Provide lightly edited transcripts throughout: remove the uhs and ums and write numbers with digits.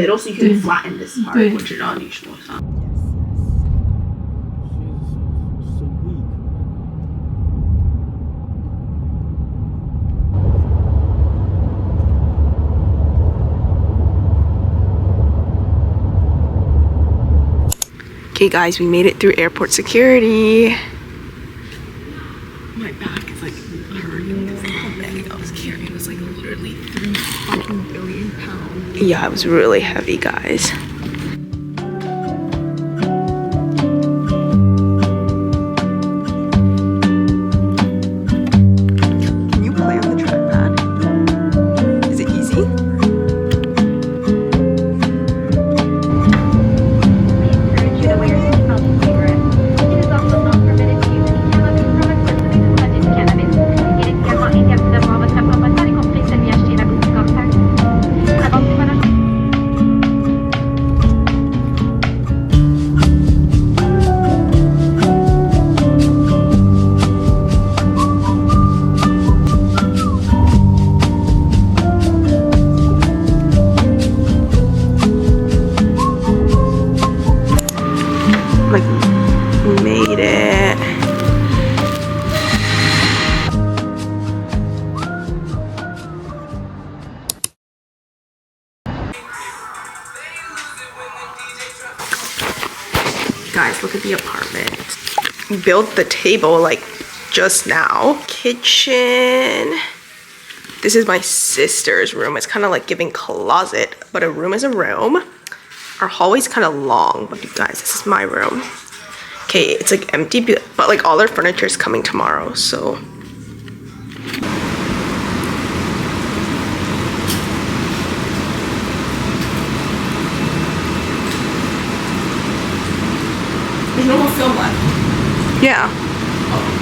middle so you can flatten this part, which is unusual. Okay guys, we made it through airport security. My back is like hurting because of how big I was carrying. It was like literally 3 fucking billion pounds. Yeah, it was really heavy, guys. Can you play on the trackpad? Is it easy? Guys, look at the apartment. We built the table like just now. Kitchen. This is my sister's room. It's kind of like giving closet, but a room is a room. Our hallway's kind of long, but you guys, this is my room. Okay, it's like empty, but like all our furniture is coming tomorrow, so. There's no more film left. Yeah. Oh.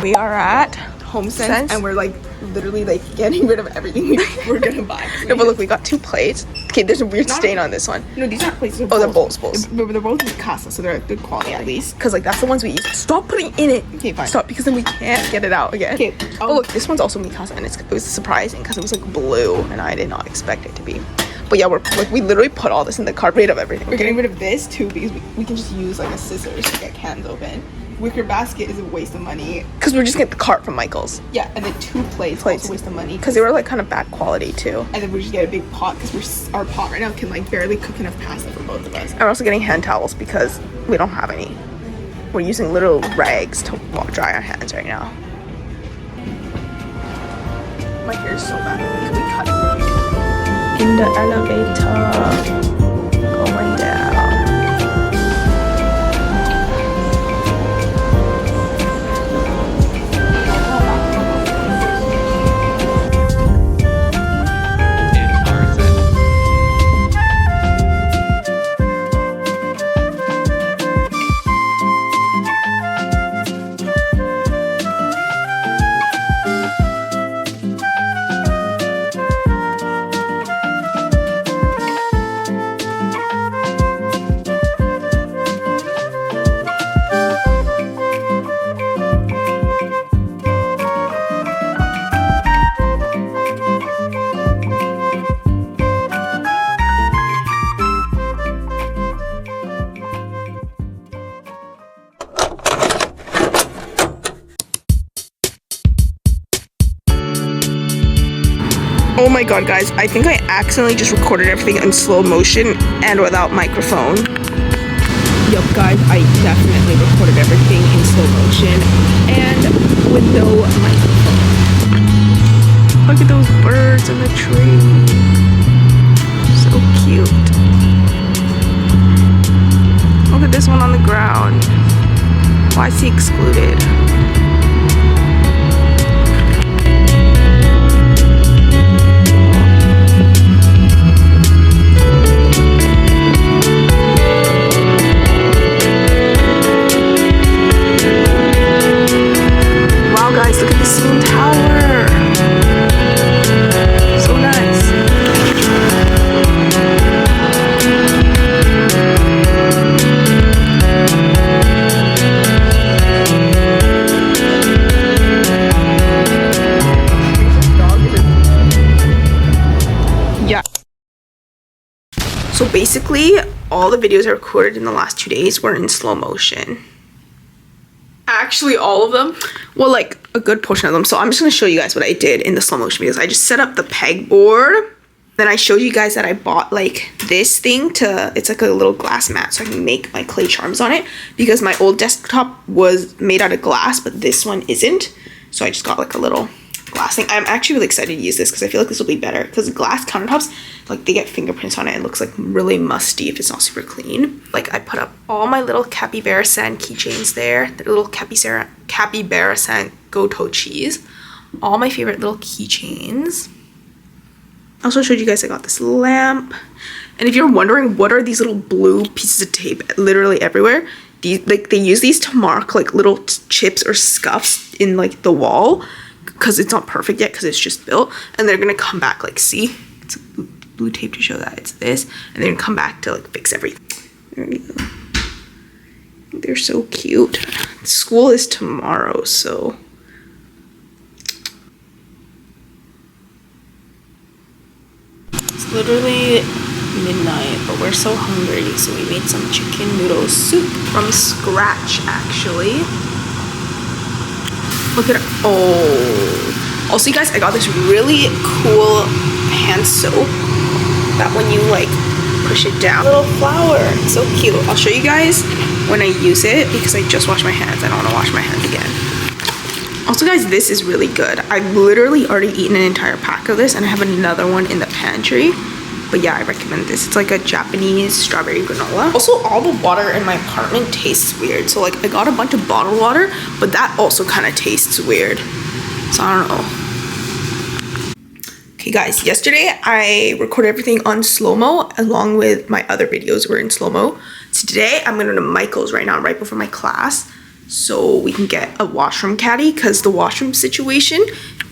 We are at HomeSense and we're like literally like getting rid of everything we were gonna buy. No, but look, we got 2 plates. Okay, there's a weird stain on this one. No, these aren't plates. They're they're bowls. They're both Mikasa, so they're good quality at least. Because like that's the ones we use. Stop putting in it. Okay, fine. Stop, because then we can't get it out again. Okay. Oh look, this one's also Mikasa, and it was surprising because it was like blue, and I did not expect it to be. But yeah, we're like we literally put all this in the cart, rid of everything. We're getting rid of this too because we can just use like a scissors to get cans open. Wicker basket is a waste of money because we're just getting the cart from Michael's. Yeah, and then 2 plates also a waste of money because they were like kind of bad quality too. And then we just get a big pot because our pot right now can like barely cook enough pasta for both of us. And we're also getting hand towels because we don't have any. We're using little rags to dry our hands right now. My hair is so bad because we cut it. In the elevator, going down. Oh my god, guys, I think I accidentally just recorded everything in slow motion and without microphone. Yup, guys, I definitely recorded everything in slow motion and with no microphone. Look at those birds in the tree. So cute. Look at this one on the ground. Why is he excluded? Wow guys, look at the CN Tower. So nice. Yeah. So basically, all the videos I recorded in the last 2 days were in slow motion. Actually, all of them? Well, like a good portion of them. So I'm just going to show you guys what I did in the slow motion videos. I just set up the pegboard. Then I showed you guys that I bought like this thing to, it's like a little glass mat so I can make my clay charms on it. Because my old desktop was made out of glass, but this one isn't. So I just got like a little glass thing. I'm actually really excited to use this because I feel like this will be better. Because glass countertops, like they get fingerprints on it. It looks like really musty if it's not super clean. Like I put up all my little capybara san keychains there. The little capybara san goto cheese. All my favorite little keychains. I also showed you guys I got this lamp. And if you're wondering what are these little blue pieces of tape literally everywhere, these, like they use these to mark like little chips or scuffs in like the wall because it's not perfect yet because it's just built, and they're gonna come back, like see, it's blue tape to show that it's this, and they're gonna come back to like fix everything. There we go. They're so cute. School is tomorrow, so it's literally midnight, but we're so hungry, so we made some chicken noodle soup from scratch actually. Look at it. Oh, also you guys, I got this really cool hand soap that when you like push it down, little flower, it's so cute. I'll show you guys when I use it because I just washed my hands. I don't want to wash my hands again. Also guys, this is really good. I've literally already eaten an entire pack of this and I have another one in the pantry. But yeah, I recommend this. It's like a Japanese strawberry granola. Also, all the water in my apartment tastes weird. So like I got a bunch of bottled water, but that also kind of tastes weird. So I don't know. Okay guys, yesterday I recorded everything on slow-mo along with my other videos were in slow-mo. So today I'm going to Michael's right now, right before my class, so we can get a washroom caddy because the washroom situation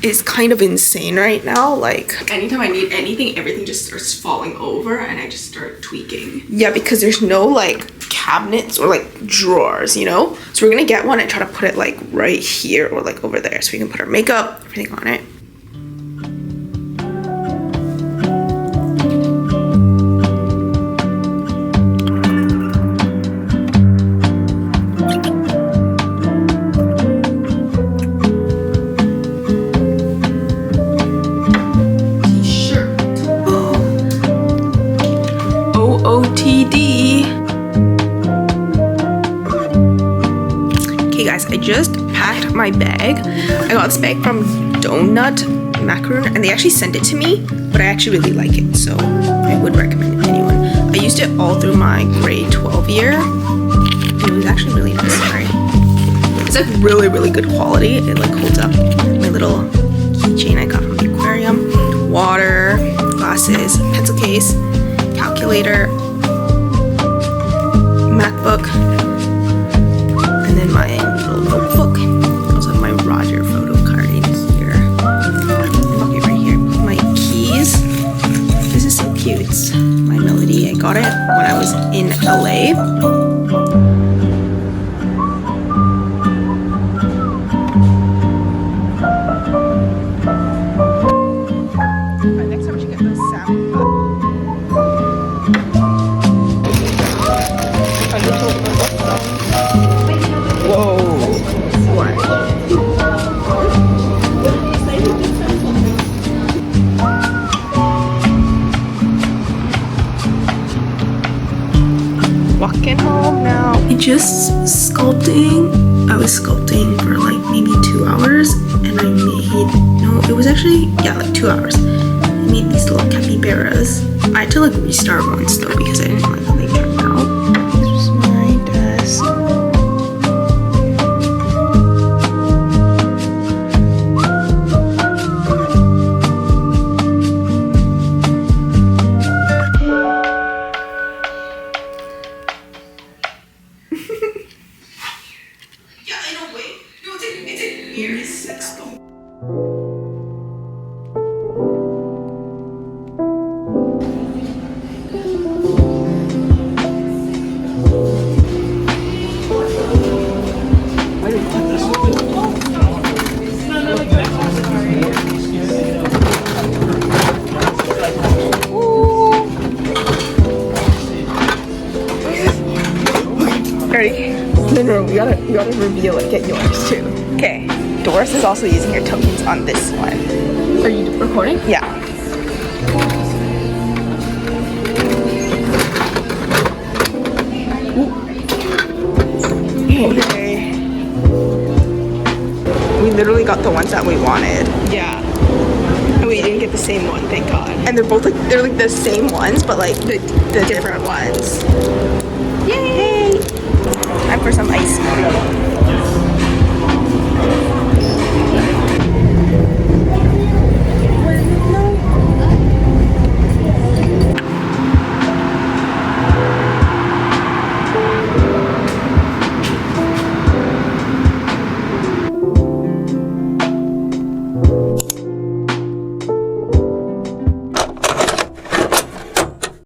is kind of insane right now. Like anytime I need anything, everything just starts falling over and I just start tweaking. Yeah, because there's no like cabinets or like drawers, you know? So we're gonna get one and try to put it like right here or like over there so we can put our makeup, everything on it. I just packed my bag. I got this bag from Donut Macaroon and they actually sent it to me, but I actually really like it, so I would recommend it to anyone. I used it all through my grade 12 year and it was actually really nice. Sorry. It's like really good quality. It like holds up. My little keychain I got from the aquarium, water, glasses, pencil case, calculator, MacBook, and then my little notebook. I also have my Roger photo card in here. Okay, right here. My keys. This is so cute. It's my Melody. I got it when I was in LA. Walking home now. Just sculpting I was sculpting for like maybe 2 hours, and I made, no, it was actually, yeah, like 2 hours. I made these little capybaras. I had to like restart once though because I didn't like how they turned out. This is my desk. Ready? No, we gotta reveal it. Get yours too. Okay. Doris is also using her tokens on this one. Are you recording? Yeah. Okay. We literally got the ones that we wanted. Yeah. And we didn't get the same one, thank God. And they're both like the same ones, but like the different ones. Yay! Time for some ice cream.